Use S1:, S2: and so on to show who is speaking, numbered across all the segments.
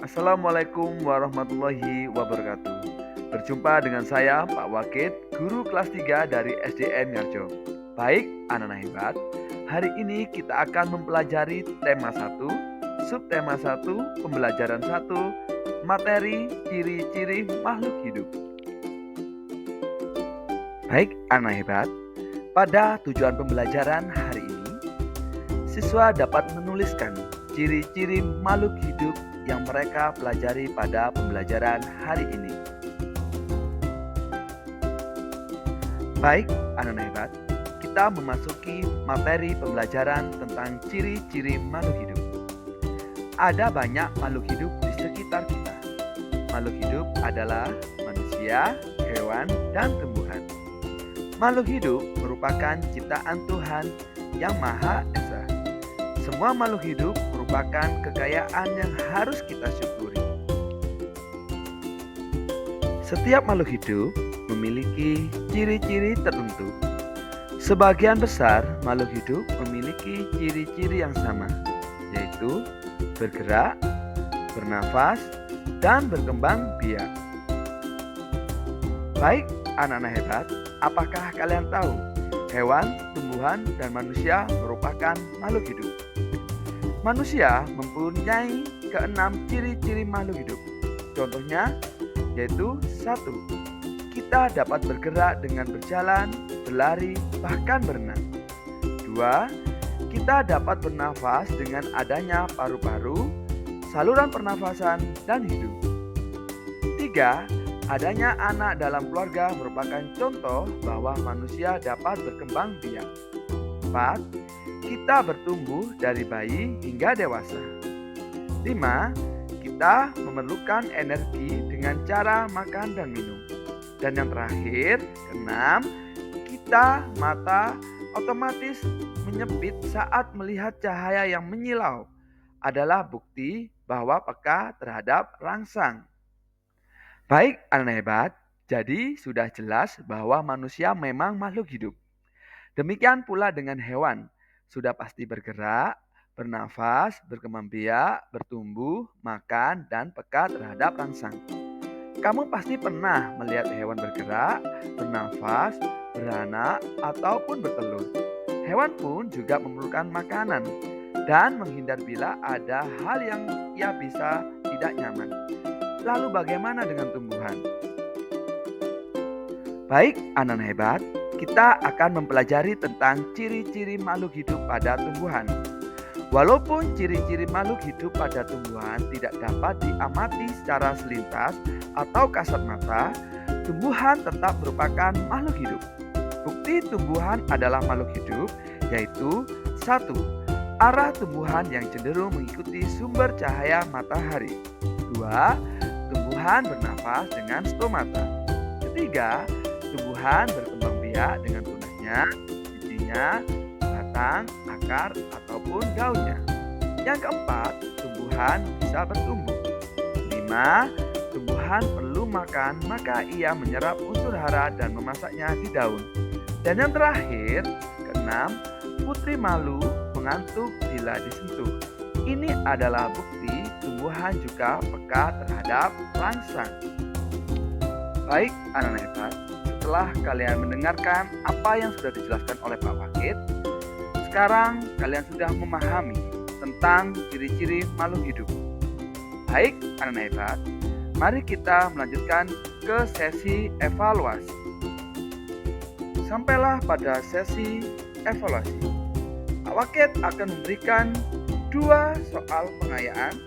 S1: Assalamualaikum warahmatullahi wabarakatuh. Berjumpa dengan saya Pak Wakid, guru kelas 3 dari SDN Ngarjo. Baik, anak-anak hebat. Hari ini kita akan mempelajari tema 1, subtema 1, pembelajaran 1, materi ciri-ciri makhluk hidup. Baik, anak hebat. Pada tujuan pembelajaran hari ini, siswa dapat menuliskan ciri-ciri makhluk hidup yang mereka pelajari pada pembelajaran hari ini. Baik, anak-anak hebat, kita memasuki materi pembelajaran tentang ciri-ciri makhluk hidup. Ada banyak makhluk hidup di sekitar kita. Makhluk hidup adalah manusia, hewan, dan tumbuhan. Makhluk hidup merupakan ciptaan Tuhan yang Maha Esa. Semua makhluk hidup merupakan kekayaan yang harus kita syukuri. Setiap makhluk hidup memiliki ciri-ciri tertentu. Sebagian besar makhluk hidup memiliki ciri-ciri yang sama, yaitu bergerak, bernafas, dan berkembang biak. Baik, anak-anak hebat, apakah kalian tahu hewan, tumbuhan, dan manusia merupakan makhluk hidup? Manusia mempunyai keenam ciri-ciri makhluk hidup. Contohnya yaitu 1. Kita dapat bergerak dengan berjalan, berlari, bahkan berenang. 2. Kita dapat bernafas dengan adanya paru-paru, saluran pernafasan, dan hidung. 3. Adanya anak dalam keluarga merupakan contoh bahwa manusia dapat berkembang biak. 4. Kita bertumbuh dari bayi hingga dewasa. 5. Kita memerlukan energi dengan cara makan dan minum. Dan yang terakhir, 6. Kita mata otomatis menyepit saat melihat cahaya yang menyilau. Adalah bukti bahwa peka terhadap rangsang. Baik, anak hebat, jadi sudah jelas bahwa manusia memang makhluk hidup. Demikian pula dengan hewan. Sudah pasti bergerak, bernafas, berkembang biak, bertumbuh, makan, dan peka terhadap rangsang. Kamu pasti pernah melihat hewan bergerak, bernafas, beranak, ataupun bertelur. Hewan pun juga memerlukan makanan dan menghindar bila ada hal yang ia bisa tidak nyaman. Lalu bagaimana dengan tumbuhan? Baik, anak-anak hebat, kita akan mempelajari tentang ciri-ciri makhluk hidup pada tumbuhan. Walaupun ciri-ciri makhluk hidup pada tumbuhan tidak dapat diamati secara selintas atau kasat mata, tumbuhan tetap merupakan makhluk hidup. Bukti tumbuhan adalah makhluk hidup yaitu 1. Arah tumbuhan yang cenderung mengikuti sumber cahaya matahari. 2. Tumbuhan bernafas dengan stomata. 3. Tumbuhan berkembang biak dengan tunasnya, bijinya, batang, akar, ataupun daunnya. Yang keempat, tumbuhan bisa bertumbuh. 5. Tumbuhan perlu makan, maka ia menyerap unsur hara dan memasaknya di daun. Dan yang terakhir, keenam, putri malu mengantuk bila disentuh. Ini adalah bukti tumbuhan juga peka terhadap rangsang. Baik, anak-anak hebat, setelah kalian mendengarkan apa yang sudah dijelaskan oleh Pak Wakid, sekarang kalian sudah memahami tentang ciri-ciri makhluk hidup. Baik, anak-anak hebat, mari kita melanjutkan ke sesi evaluasi. Sampailah pada sesi evaluasi. Pak Wakid akan memberikan 2 soal pengayaan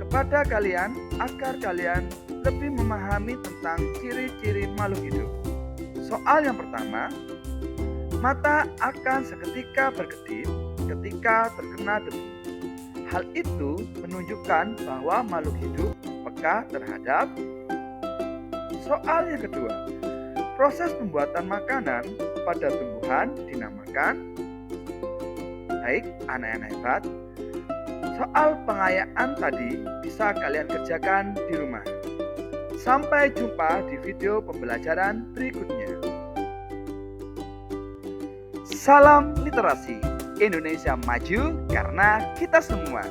S1: kepada kalian agar kalian lebih memahami tentang ciri-ciri makhluk hidup. Soal yang pertama, mata akan seketika berkedip ketika terkena debu. Hal itu menunjukkan bahwa makhluk hidup peka terhadap. Soal yang kedua, proses pembuatan makanan pada tumbuhan dinamakan. Baik, anak-anak hebat, soal pengayaan tadi bisa kalian kerjakan di rumah. Sampai jumpa di video pembelajaran berikutnya. Salam literasi, Indonesia maju karena kita semua.